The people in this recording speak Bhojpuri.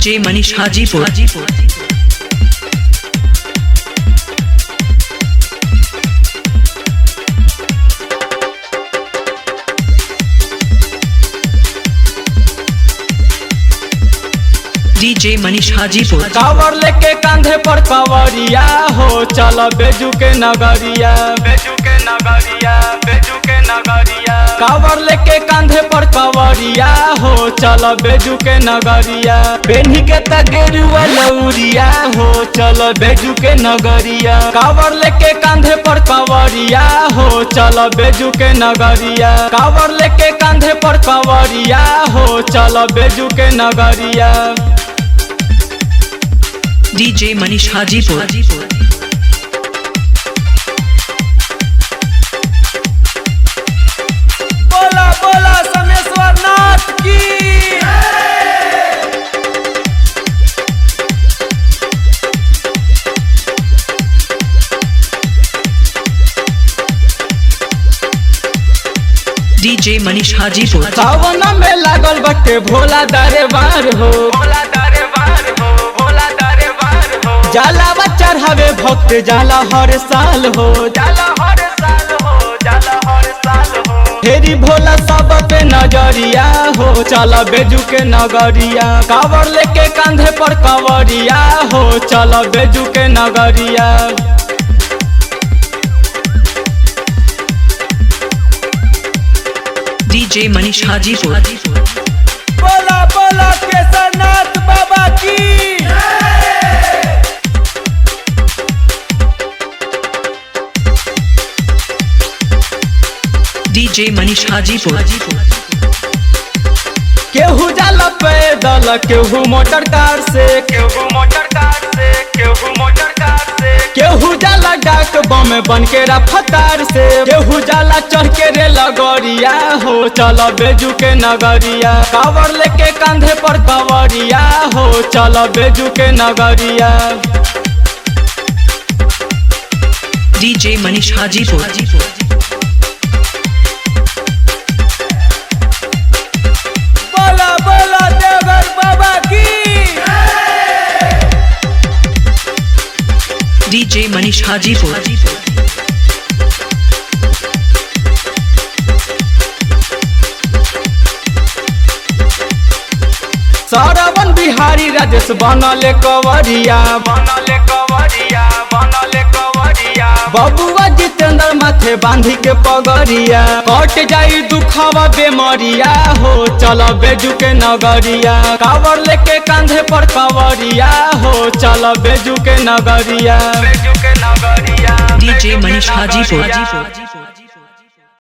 डीजे मनीष हाजीपुर। डीजे मनीष हाजीपुर। कावर लेके कांधे पर कावरिया हो, चल बेजू के नगरिया, बेजू के नगरिया, बेजू के नगरिया। कावर लेके कांधे पर कावरिया हो, चल बेजू के नगरिया। बेनी के तगेरुआ लौरिया हो, चल बेजू के नगरिया। कावर लेके कांधे पर कावरिया हो, चल बेजू के नगरिया। कावर लेके कांधे पर कावरिया हो, चल बेजू के नगरिया। डीजे मनीष हाजीपुर। बोला बोला समेश्वर नाथ की। डीजे मनीष हाजीपुर। सावन में लागल बटे भोला दरबार हो, भोला दरबार हो, भोला दरबार हो। जाला चढ़ावे भक्त जाला हर साल हो, जाला हर साल हो, जाला हर साल हो। फेरी भोला सब पे नजरिया हो, चल बेजू के नगरिया। कावर लेके कांधे पर कावरिया हो, चल बेजू के नगरिया। डीजे मनीष हाजीपुर। बोला बोला केसरनाथ बाबा की। डीजे मनीष हाजीपुर। केहू जाला पैदल, केहू मोटर कार से, केहू मोटर कार से, केहू मोटर कार से। केहू जाला डाक बम बन के रफ्तार से, केहू जाला चढ़ के रे लगरिया हो, चल बेजू के नगरिया। कावर लेके कांधे पर कावरिया हो, चल बेजू के नगरिया। डीजे मनीष हाजीपुर। बोला बोला देवर बाबा की। डीजे मनीष हाजीपुर। सारावन बिहारी राजेश बनले कवरिया, बनले कवरिया, बनले कवरिया। बबुआ जितेंद्र माथे बांधी के पगरिया, कट जाई दुखवा बेमरिया हो, चल बेजू के नगरिया। कावर लेके कांधे पर कावरिया हो, चल बेजू के नगरिया, बेजू के नगरिया। डीजे मनीष हाजीपुर।